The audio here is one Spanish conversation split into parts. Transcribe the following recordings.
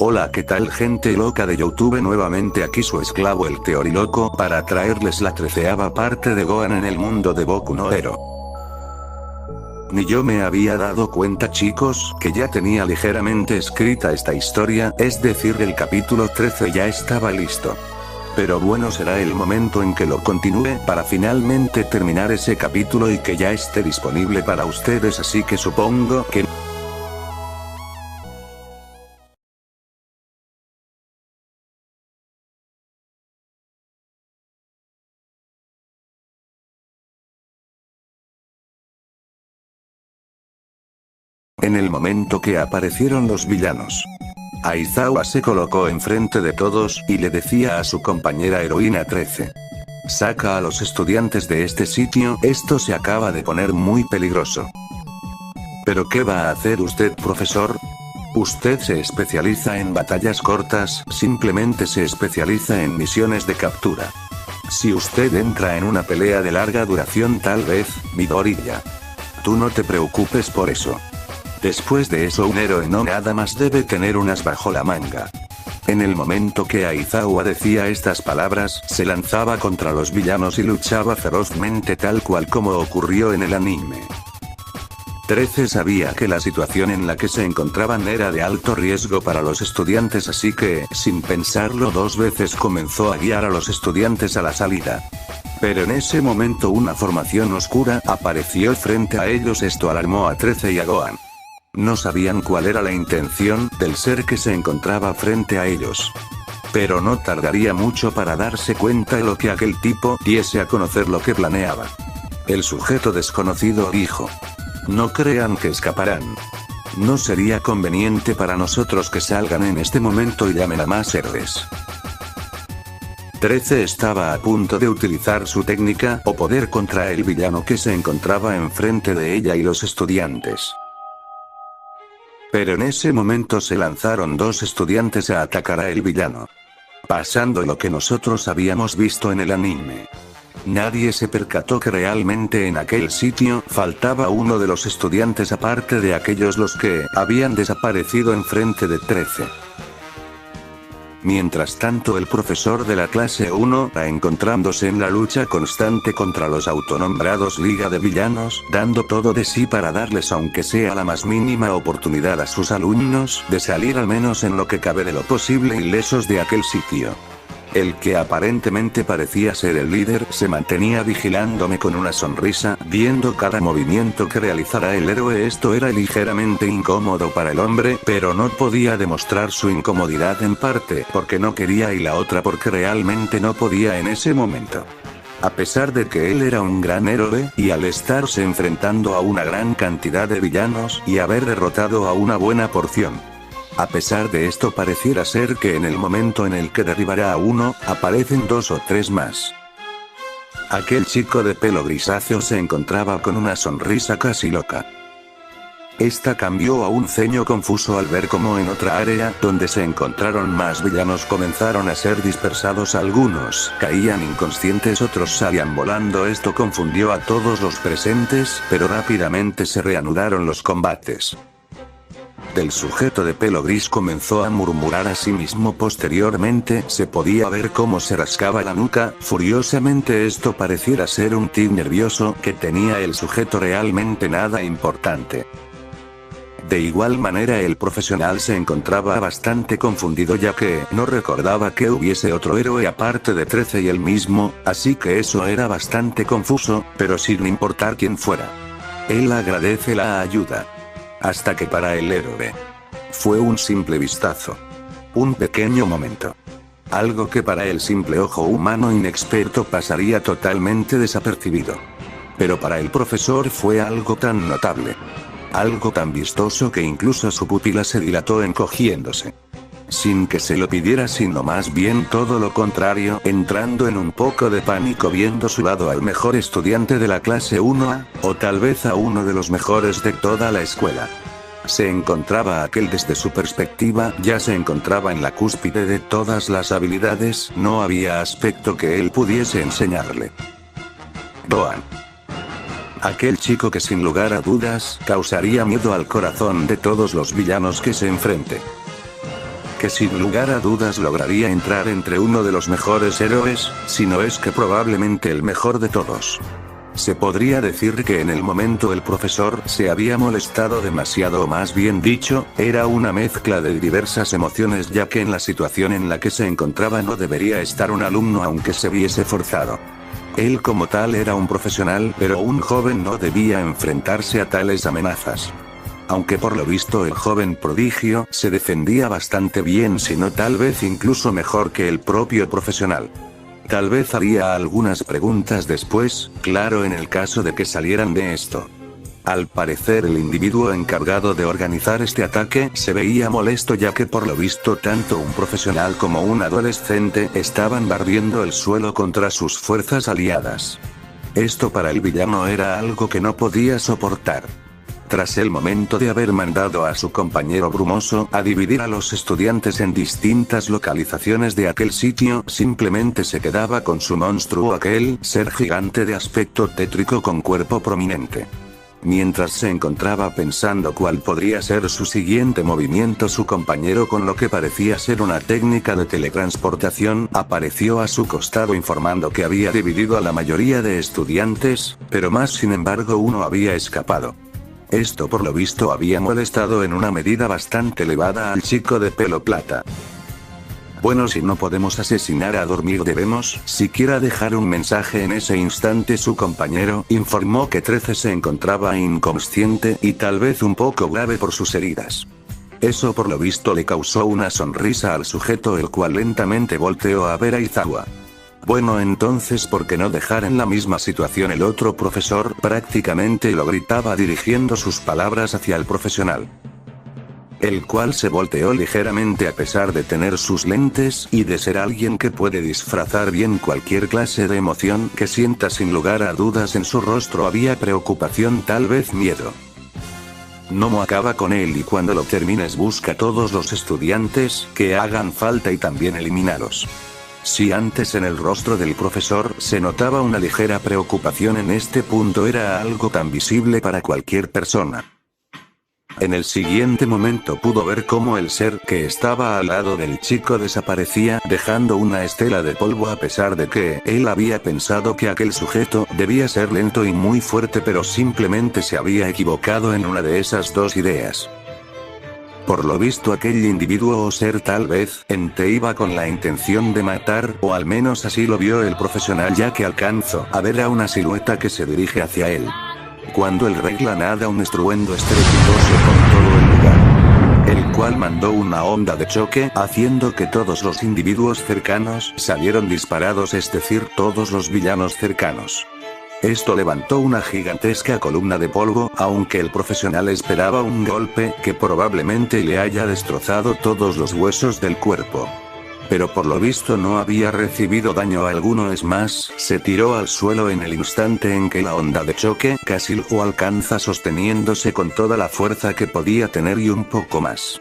Hola, ¿qué tal gente loca de YouTube? Nuevamente aquí su esclavo el Teoriloco para traerles la 13ª parte de Gohan en el mundo de Boku no Hero. Ni yo me había dado cuenta, chicos, que ya tenía ligeramente escrita esta historia, es decir, el capítulo 13 ya estaba listo. Pero bueno, será el momento en que lo continúe para finalmente terminar ese capítulo y que ya esté disponible para ustedes, así que supongo que... En el momento que aparecieron los villanos, Aizawa se colocó enfrente de todos y le decía a su compañera heroína 13. Saca a los estudiantes de este sitio, esto se acaba de poner muy peligroso. ¿Pero qué va a hacer usted, profesor? Usted se especializa en batallas cortas, simplemente se especializa en misiones de captura. Si usted entra en una pelea de larga duración, tal vez, Midoriya. Tú no te preocupes por eso. Después de eso, un héroe no nada más debe tener unas bajo la manga. En el momento que Aizawa decía estas palabras, se lanzaba contra los villanos y luchaba ferozmente tal cual como ocurrió en el anime. 13 sabía que la situación en la que se encontraban era de alto riesgo para los estudiantes, así que, sin pensarlo dos veces, comenzó a guiar a los estudiantes a la salida. Pero en ese momento una formación oscura apareció frente a ellos. Esto alarmó a 13 y a Gohan. No sabían cuál era la intención del ser que se encontraba frente a ellos. Pero no tardaría mucho para darse cuenta de lo que aquel tipo diese a conocer lo que planeaba. El sujeto desconocido dijo: no crean que escaparán. No sería conveniente para nosotros que salgan en este momento y llamen a más héroes. 13 estaba a punto de utilizar su técnica o poder contra el villano que se encontraba enfrente de ella y los estudiantes. Pero en ese momento se lanzaron dos estudiantes a atacar a el villano. Pasando lo que nosotros habíamos visto en el anime. Nadie se percató que realmente en aquel sitio faltaba uno de los estudiantes aparte de aquellos los que habían desaparecido enfrente de 13. Mientras tanto, el profesor de la clase 1, encontrándose en la lucha constante contra los autonombrados Liga de Villanos, dando todo de sí para darles aunque sea la más mínima oportunidad a sus alumnos de salir al menos en lo que cabe de lo posible ilesos de aquel sitio. El que aparentemente parecía ser el líder se mantenía vigilándome con una sonrisa, viendo cada movimiento que realizara el héroe. Esto era ligeramente incómodo para el hombre, pero no podía demostrar su incomodidad, en parte porque no quería y la otra porque realmente no podía en ese momento. A pesar de que él era un gran héroe, y al estarse enfrentando a una gran cantidad de villanos y haber derrotado a una buena porción. A pesar de esto, pareciera ser que en el momento en el que derribará a uno, aparecen dos o tres más. Aquel chico de pelo grisáceo se encontraba con una sonrisa casi loca. Esta cambió a un ceño confuso al ver cómo en otra área, donde se encontraron más villanos, comenzaron a ser dispersados. Algunos caían inconscientes, otros salían volando. Esto confundió a todos los presentes, pero rápidamente se reanudaron los combates. Del sujeto de pelo gris comenzó a murmurar a sí mismo. Posteriormente se podía ver cómo se rascaba la nuca furiosamente. Esto pareciera ser un tic nervioso que tenía el sujeto, realmente nada importante. De igual manera, el profesional se encontraba bastante confundido, ya que no recordaba que hubiese otro héroe aparte de 13 y él mismo, así que eso era bastante confuso, pero sin importar quién fuera. Él agradece la ayuda. Hasta que para el héroe fue un simple vistazo. Un pequeño momento. Algo que para el simple ojo humano inexperto pasaría totalmente desapercibido. Pero para el profesor fue algo tan notable. Algo tan vistoso que incluso su pupila se dilató encogiéndose. Sin que se lo pidiera, sino más bien todo lo contrario, entrando en un poco de pánico viendo su lado al mejor estudiante de la clase 1A, o tal vez a uno de los mejores de toda la escuela. Se encontraba aquel desde su perspectiva, ya se encontraba en la cúspide de todas las habilidades, no había aspecto que él pudiese enseñarle. Gohan. Aquel chico que sin lugar a dudas, causaría miedo al corazón de todos los villanos que se enfrente. que sin lugar a dudas lograría entrar entre uno de los mejores héroes, si no es que probablemente el mejor de todos. Se podría decir que en el momento el profesor se había molestado demasiado, o más bien dicho, era una mezcla de diversas emociones, ya que en la situación en la que se encontraba no debería estar un alumno aunque se viese forzado. Él como tal era un profesional, pero un joven no debía enfrentarse a tales amenazas. Aunque por lo visto el joven prodigio se defendía bastante bien, si no tal vez incluso mejor que el propio profesional. Tal vez haría algunas preguntas después, claro, en el caso de que salieran de esto. Al parecer el individuo encargado de organizar este ataque se veía molesto, ya que por lo visto tanto un profesional como un adolescente estaban barriendo el suelo contra sus fuerzas aliadas. Esto para el villano era algo que no podía soportar. Tras el momento de haber mandado a su compañero brumoso a dividir a los estudiantes en distintas localizaciones de aquel sitio, simplemente se quedaba con su monstruo, aquel ser gigante de aspecto tétrico con cuerpo prominente. Mientras se encontraba pensando cuál podría ser su siguiente movimiento, su compañero, con lo que parecía ser una técnica de teletransportación, apareció a su costado informando que había dividido a la mayoría de estudiantes, pero más sin embargo uno había escapado. Esto por lo visto había molestado en una medida bastante elevada al chico de pelo plata. Bueno, si no podemos asesinar a dormir, debemos siquiera dejar un mensaje. En ese instante su compañero informó que 13 se encontraba inconsciente y tal vez un poco grave por sus heridas. Eso por lo visto le causó una sonrisa al sujeto, el cual lentamente volteó a ver a Izawa. Bueno, entonces ¿por qué no dejar en la misma situación el otro profesor? Prácticamente lo gritaba dirigiendo sus palabras hacia el profesional, el cual se volteó ligeramente a pesar de tener sus lentes y de ser alguien que puede disfrazar bien cualquier clase de emoción que sienta. Sin lugar a dudas en su rostro había preocupación, tal vez miedo. No acaba con él, y cuando lo termines busca todos los estudiantes que hagan falta y también elimínalos. Si antes en el rostro del profesor se notaba una ligera preocupación, en este punto era algo tan visible para cualquier persona. En el siguiente momento pudo ver cómo el ser que estaba al lado del chico desaparecía, dejando una estela de polvo, a pesar de que él había pensado que aquel sujeto debía ser lento y muy fuerte, pero simplemente se había equivocado en una de esas dos ideas. Por lo visto aquel individuo o ser tal vez ente iba con la intención de matar, o al menos así lo vio el profesional, ya que alcanzó a ver a una silueta que se dirige hacia él. Cuando el rey lanada un estruendo estrepitoso por todo el lugar, el cual mandó una onda de choque, haciendo que todos los individuos cercanos salieron disparados, es decir, todos los villanos cercanos. Esto levantó una gigantesca columna de polvo, aunque el profesional esperaba un golpe que probablemente le haya destrozado todos los huesos del cuerpo. Pero por lo visto no había recibido daño alguno, es más, se tiró al suelo en el instante en que la onda de choque casi lo alcanza, sosteniéndose con toda la fuerza que podía tener y un poco más.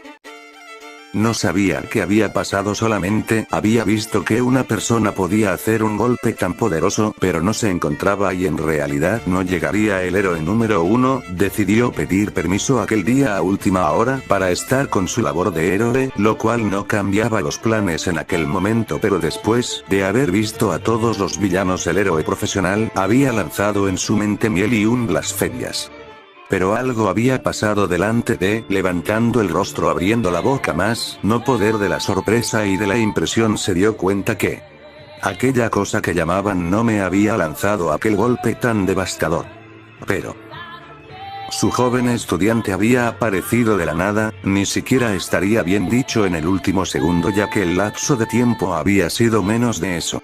No sabía qué había pasado, solamente había visto que una persona podía hacer un golpe tan poderoso, pero no se encontraba y en realidad no llegaría. El héroe número 1 decidió pedir permiso aquel día a última hora para estar con su labor de héroe, lo cual no cambiaba los planes en aquel momento, pero después de haber visto a todos los villanos, el héroe profesional había lanzado en su mente miel y un blasfemias. Pero algo había pasado delante de, levantando el rostro, abriendo la boca más, no poder de la sorpresa y de la impresión, se dio cuenta que aquella cosa que llamaban no me había lanzado aquel golpe tan devastador. Pero su joven estudiante había aparecido de la nada, ni siquiera estaría bien dicho en el último segundo, ya que el lapso de tiempo había sido menos de eso.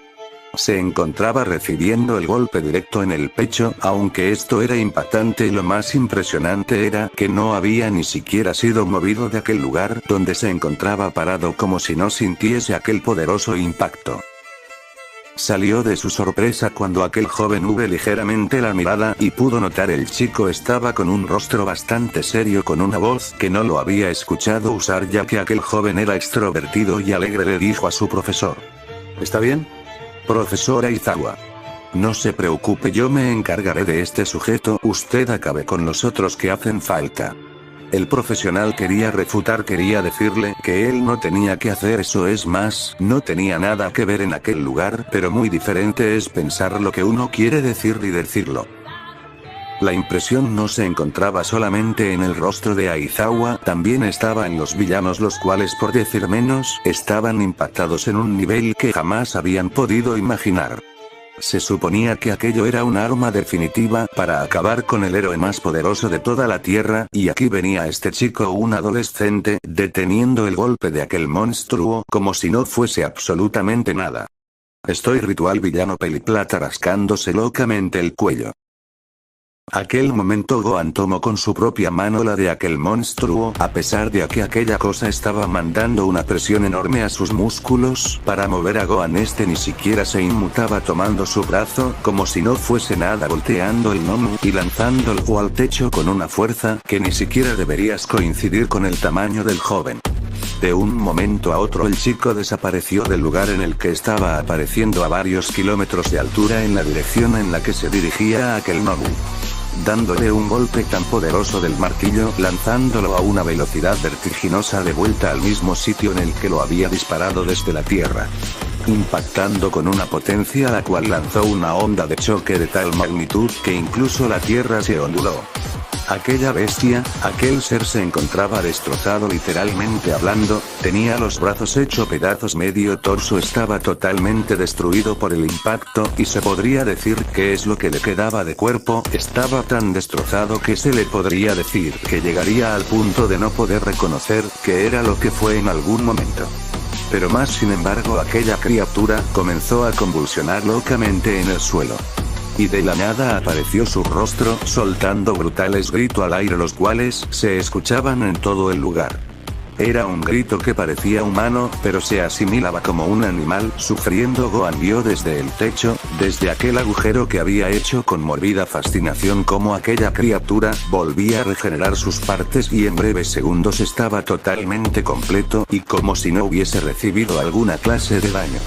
Se encontraba recibiendo el golpe directo en el pecho, aunque esto era impactante, y lo más impresionante era que no había ni siquiera sido movido de aquel lugar donde se encontraba parado, como si no sintiese aquel poderoso impacto. Salió de su sorpresa cuando aquel joven hubo ligeramente la mirada y pudo notar el chico estaba con un rostro bastante serio, con una voz que no lo había escuchado usar, ya que aquel joven era extrovertido y alegre. Le dijo a su profesor: ¿Está bien, profesora Izawa? No se preocupe, yo me encargaré de este sujeto, usted acabe con los otros que hacen falta. El profesional quería refutar, quería decirle que él no tenía que hacer eso, es más, no tenía nada que ver en aquel lugar, pero muy diferente es pensar lo que uno quiere decir y decirlo. La impresión no se encontraba solamente en el rostro de Aizawa, también estaba en los villanos, los cuales, por decir menos, estaban impactados en un nivel que jamás habían podido imaginar. Se suponía que aquello era un arma definitiva para acabar con el héroe más poderoso de toda la Tierra, y aquí venía este chico, un adolescente, deteniendo el golpe de aquel monstruo como si no fuese absolutamente nada. Estoy ritual villano Peliplata rascándose locamente el cuello. Aquel momento Gohan tomó con su propia mano la de aquel monstruo, a pesar de que aquella cosa estaba mandando una presión enorme a sus músculos para mover a Gohan. Este ni siquiera se inmutaba, tomando su brazo como si no fuese nada, volteando el Nomu y lanzándolo al techo con una fuerza que ni siquiera deberías coincidir con el tamaño del joven. De un momento a otro el chico desapareció del lugar en el que estaba, apareciendo a varios kilómetros de altura en la dirección en la que se dirigía aquel Nomu, dándole un golpe tan poderoso del martillo, lanzándolo a una velocidad vertiginosa de vuelta al mismo sitio en el que lo había disparado desde la Tierra, impactando con una potencia la cual lanzó una onda de choque de tal magnitud que incluso la Tierra se onduló. Aquella bestia, aquel ser se encontraba destrozado literalmente hablando, tenía los brazos hecho pedazos, medio torso estaba totalmente destruido por el impacto, y se podría decir que es lo que le quedaba de cuerpo, estaba tan destrozado que se le podría decir que llegaría al punto de no poder reconocer que era lo que fue en algún momento. Pero más sin embargo aquella criatura comenzó a convulsionar locamente en el suelo. Y de la nada apareció su rostro, soltando brutales gritos al aire, los cuales se escuchaban en todo el lugar. Era un grito que parecía humano, pero se asimilaba como un animal sufriendo. Gohan vio desde el techo, desde aquel agujero que había hecho con mórbida fascinación, cómo aquella criatura volvía a regenerar sus partes y en breves segundos estaba totalmente completo, y como si no hubiese recibido alguna clase de daño.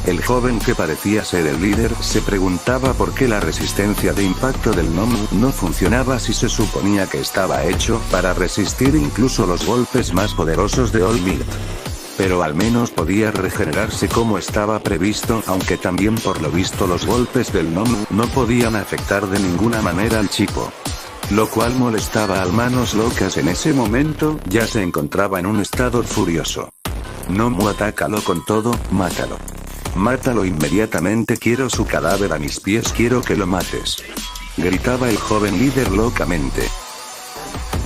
El joven, que parecía ser el líder, se preguntaba por qué la resistencia de impacto del Nomu no funcionaba si se suponía que estaba hecho para resistir incluso los golpes más poderosos de All Might. Pero al menos podía regenerarse como estaba previsto, aunque también por lo visto los golpes del Nomu no podían afectar de ninguna manera al chico. Lo cual molestaba al Manos Locas. En ese momento, ya se encontraba en un estado furioso. Nomu, atácalo con todo, mátalo. Mátalo inmediatamente, quiero su cadáver a mis pies, quiero que lo mates. Gritaba el joven líder locamente.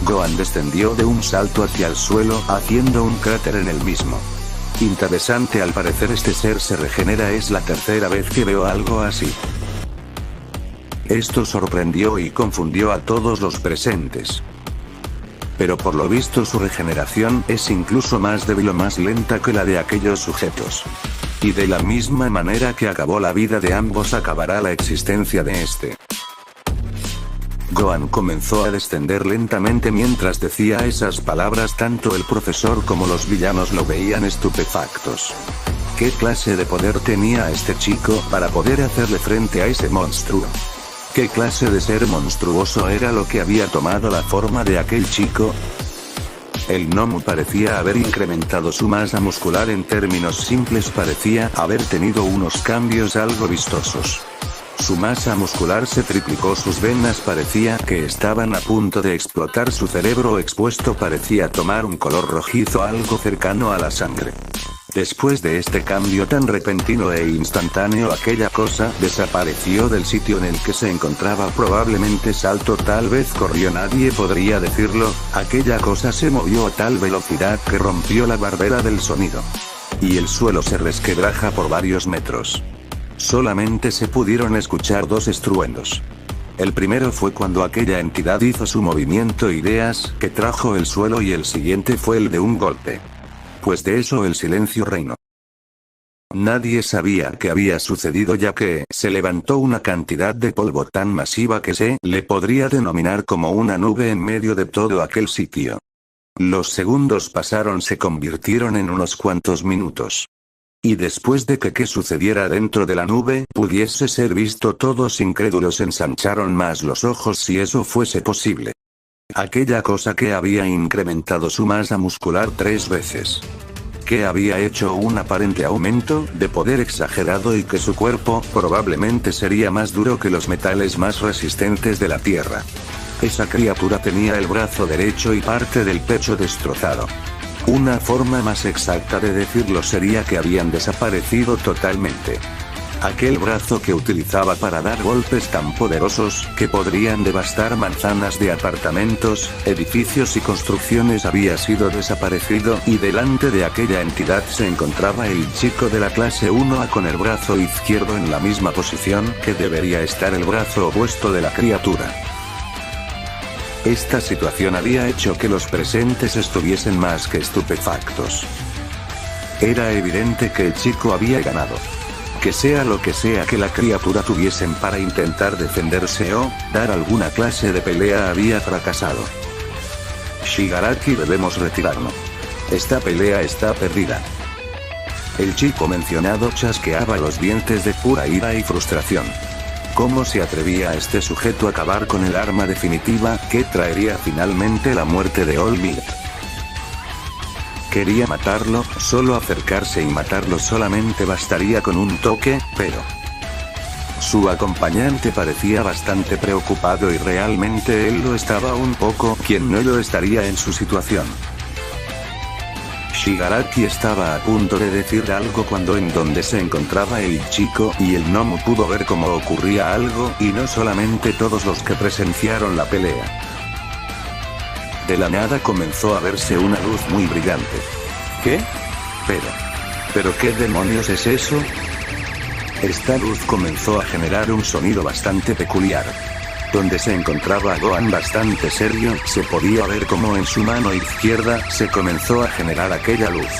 Gohan descendió de un salto hacia el suelo, haciendo un cráter en el mismo. Interesante, al parecer este ser se regenera, es la tercera vez que veo algo así. Esto sorprendió y confundió a todos los presentes. Pero por lo visto su regeneración es incluso más débil o más lenta que la de aquellos sujetos. Y de la misma manera que acabó la vida de ambos, acabará la existencia de este. Gohan comenzó a descender lentamente mientras decía esas palabras. Tanto el profesor como los villanos lo veían estupefactos. ¿Qué clase de poder tenía este chico para poder hacerle frente a ese monstruo? ¿Qué clase de ser monstruoso era lo que había tomado la forma de aquel chico? El Nomu parecía haber incrementado su masa muscular. En términos simples, parecía haber tenido unos cambios algo vistosos. Su masa muscular se triplicó, sus venas parecía que estaban a punto de explotar, su cerebro expuesto parecía tomar un color rojizo algo cercano a la sangre. Después de este cambio tan repentino e instantáneo, aquella cosa desapareció del sitio en el que se encontraba. Probablemente saltó, tal vez corrió, nadie podría decirlo. Aquella cosa se movió a tal velocidad que rompió la barrera del sonido. Y el suelo se resquebraja por varios metros. Solamente se pudieron escuchar dos estruendos. El primero fue cuando aquella entidad hizo su movimiento ideas que trajo el suelo, y el siguiente fue el de un golpe. Pues de eso el silencio reinó. Nadie sabía qué había sucedido, ya que se levantó una cantidad de polvo tan masiva que se le podría denominar como una nube en medio de todo aquel sitio. Los segundos pasaron, se convirtieron en unos cuantos minutos. Y después de que sucediera dentro de la nube pudiese ser visto, todos incrédulos ensancharon más los ojos si eso fuese posible. Aquella cosa que había incrementado su masa muscular 3 veces. Que había hecho un aparente aumento de poder exagerado y que su cuerpo probablemente sería más duro que los metales más resistentes de la Tierra. Esa criatura tenía el brazo derecho y parte del pecho destrozado. Una forma más exacta de decirlo sería que habían desaparecido totalmente. Aquel brazo que utilizaba para dar golpes tan poderosos que podrían devastar manzanas de apartamentos, edificios y construcciones había sido desaparecido y delante de aquella entidad se encontraba el chico de la clase 1A con el brazo izquierdo en la misma posición que debería estar el brazo opuesto de la criatura. Esta situación había hecho que los presentes estuviesen más que estupefactos. Era evidente que el chico había ganado. Que sea lo que sea que la criatura tuviesen para intentar defenderse o dar alguna clase de pelea había fracasado. Shigaraki, debemos retirarnos. Esta pelea está perdida. El chico mencionado chasqueaba los dientes de pura ira y frustración. ¿Cómo se atrevía este sujeto a acabar con el arma definitiva que traería finalmente la muerte de All Might? Quería matarlo, solo acercarse y matarlo solamente bastaría con un toque, pero... Su acompañante parecía bastante preocupado y realmente él lo estaba un poco, quien no lo estaría en su situación. Shigaraki estaba a punto de decir algo cuando en donde se encontraba el chico y el gnomo pudo ver cómo ocurría algo y no solamente todos los que presenciaron la pelea. De la nada comenzó a verse una luz muy brillante. ¿Qué? ¿Pero qué demonios es eso? Esta luz comenzó a generar un sonido bastante peculiar. Donde se encontraba Gohan bastante serio, se podía ver como en su mano izquierda se comenzó a generar aquella luz.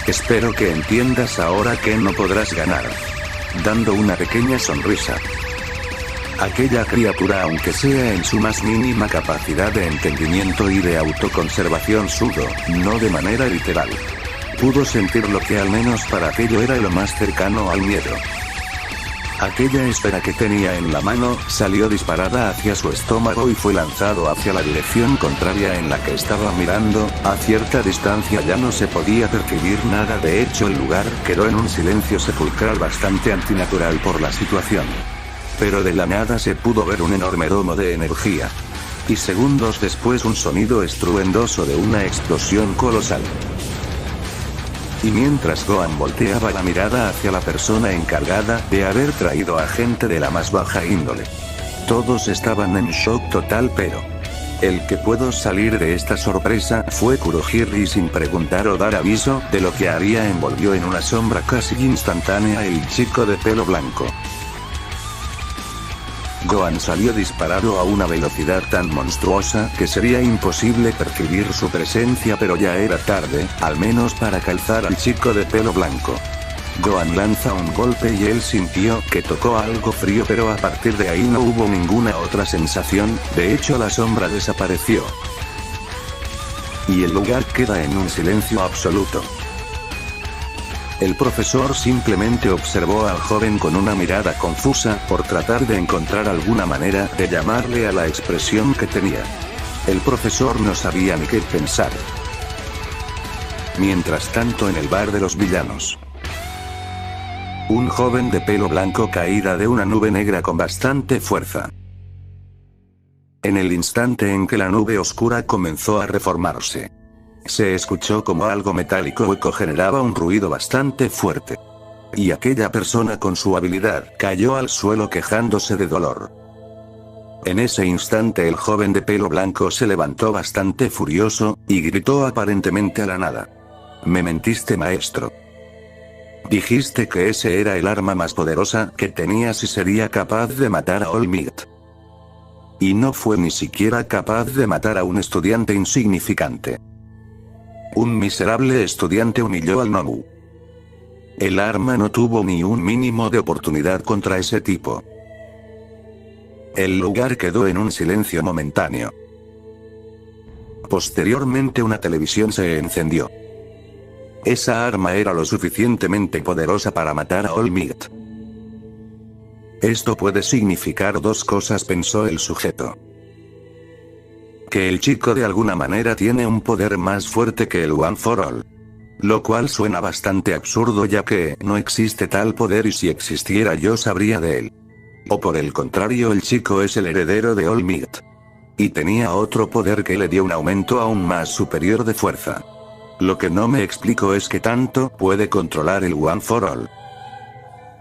Espero que entiendas ahora que no podrás ganar. Dando una pequeña sonrisa. Aquella criatura, aunque sea en su más mínima capacidad de entendimiento y de autoconservación sudo, no de manera literal. Pudo sentir lo que al menos para aquello era lo más cercano al miedo. Aquella esfera que tenía en la mano, salió disparada hacia su estómago y fue lanzado hacia la dirección contraria en la que estaba mirando. A cierta distancia ya no se podía percibir nada, de hecho el lugar quedó en un silencio sepulcral bastante antinatural por la situación. Pero de la nada se pudo ver un enorme domo de energía. Y segundos después un sonido estruendoso de una explosión colosal. Y mientras Gohan volteaba la mirada hacia la persona encargada de haber traído a gente de la más baja índole. Todos estaban en shock total, pero... el que pudo salir de esta sorpresa fue Kurohige sin preguntar o dar aviso de lo que haría envolvió en una sombra casi instantánea el chico de pelo blanco. Gohan salió disparado a una velocidad tan monstruosa que sería imposible percibir su presencia, pero ya era tarde, al menos para calzar al chico de pelo blanco. Gohan lanza un golpe y él sintió que tocó algo frío, pero a partir de ahí no hubo ninguna otra sensación, de hecho la sombra desapareció. Y el lugar queda en un silencio absoluto. El profesor simplemente observó al joven con una mirada confusa por tratar de encontrar alguna manera de llamarle a la expresión que tenía. El profesor no sabía ni qué pensar. Mientras tanto, en el bar de los villanos, un joven de pelo blanco caída de una nube negra con bastante fuerza. En el instante en que la nube oscura comenzó a reformarse, se escuchó como algo metálico hueco generaba un ruido bastante fuerte. Y aquella persona con su habilidad cayó al suelo quejándose de dolor. En ese instante el joven de pelo blanco se levantó bastante furioso, y gritó aparentemente a la nada. «Me mentiste, maestro. Dijiste que ese era el arma más poderosa que tenías y sería capaz de matar a All Might. Y no fue ni siquiera capaz de matar a un estudiante insignificante. Un miserable estudiante humilló al Nomu. El arma no tuvo ni un mínimo de oportunidad contra ese tipo». El lugar quedó en un silencio momentáneo. Posteriormente una televisión se encendió. Esa arma era lo suficientemente poderosa para matar a All Might. Esto puede significar dos cosas, pensó el sujeto. Que el chico de alguna manera tiene un poder más fuerte que el One for All. Lo cual suena bastante absurdo ya que no existe tal poder y si existiera yo sabría de él. O por el contrario el chico es el heredero de All Might. Y tenía otro poder que le dio un aumento aún más superior de fuerza. Lo que no me explico es qué tanto puede controlar el One for All.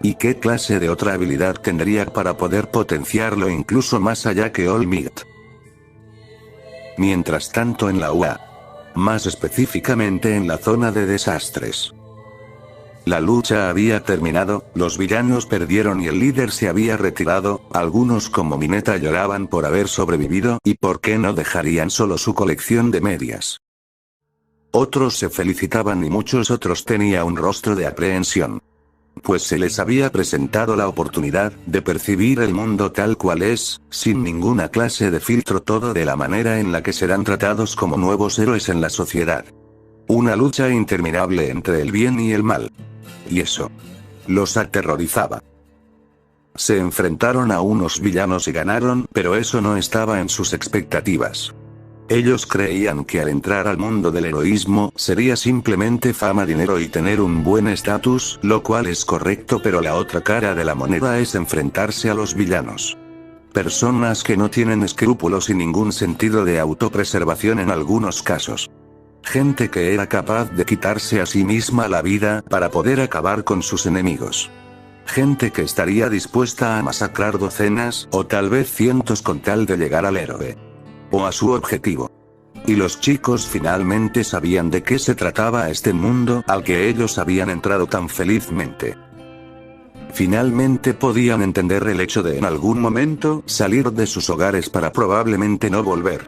¿Y qué clase de otra habilidad tendría para poder potenciarlo incluso más allá que All Might? Mientras tanto en la UA. Más específicamente en la zona de desastres. La lucha había terminado, los villanos perdieron y el líder se había retirado, algunos como Mineta lloraban por haber sobrevivido y por qué no dejarían solo su colección de medias. Otros se felicitaban y muchos otros tenían un rostro de aprehensión. Pues se les había presentado la oportunidad de percibir el mundo tal cual es, sin ninguna clase de filtro, todo de la manera en la que serán tratados como nuevos héroes en la sociedad. Una lucha interminable entre el bien y el mal. Y eso los aterrorizaba. Se enfrentaron a unos villanos y ganaron, pero eso no estaba en sus expectativas. Ellos creían que al entrar al mundo del heroísmo sería simplemente fama, dinero y tener un buen estatus, lo cual es correcto, pero la otra cara de la moneda es enfrentarse a los villanos. Personas que no tienen escrúpulos y ningún sentido de autopreservación en algunos casos. Gente que era capaz de quitarse a sí misma la vida para poder acabar con sus enemigos. Gente que estaría dispuesta a masacrar docenas o tal vez cientos con tal de llegar al héroe. O a su objetivo. Y los chicos finalmente sabían de qué se trataba este mundo al que ellos habían entrado tan felizmente. Finalmente podían entender el hecho de en algún momento salir de sus hogares para probablemente no volver.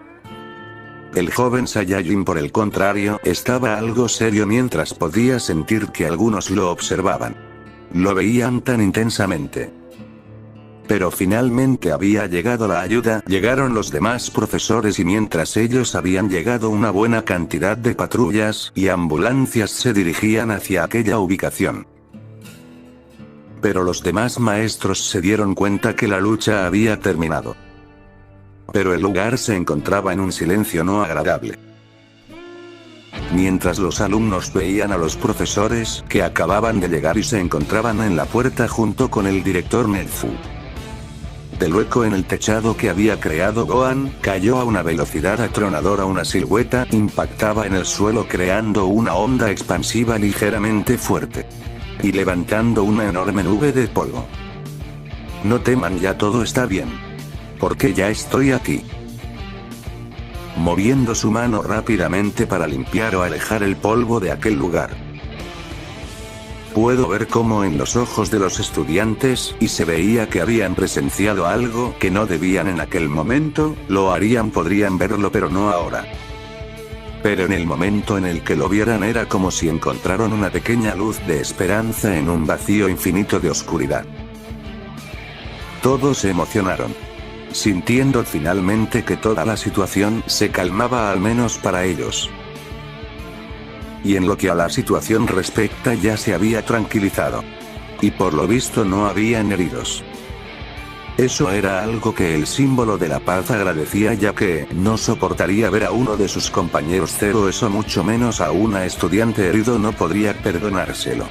El joven Saiyajin por el contrario estaba algo serio mientras podía sentir que algunos lo observaban. Lo veían tan intensamente. Pero finalmente había llegado la ayuda, llegaron los demás profesores y mientras ellos habían llegado una buena cantidad de patrullas y ambulancias se dirigían hacia aquella ubicación. Pero los demás maestros se dieron cuenta que la lucha había terminado. Pero el lugar se encontraba en un silencio no agradable. Mientras los alumnos veían a los profesores que acababan de llegar y se encontraban en la puerta junto con el director Nerfu. Del hueco en el techado que había creado Gohan, cayó a una velocidad atronadora una silueta, impactaba en el suelo creando una onda expansiva ligeramente fuerte. Y levantando una enorme nube de polvo. No teman, ya todo está bien. Porque ya estoy aquí. Moviendo su mano rápidamente para limpiar o alejar el polvo de aquel lugar. Puedo ver cómo en los ojos de los estudiantes, y se veía que habían presenciado algo que no debían en aquel momento, lo harían, podrían verlo pero no ahora. Pero en el momento en el que lo vieran era como si encontraron una pequeña luz de esperanza en un vacío infinito de oscuridad. Todos se emocionaron. Sintiendo finalmente que toda la situación se calmaba al menos para ellos. Y en lo que a la situación respecta ya se había tranquilizado. Y por lo visto no habían heridos. Eso era algo que el símbolo de la paz agradecía ya que no soportaría ver a uno de sus compañeros cero, eso mucho menos a una estudiante herido, no podría perdonárselo.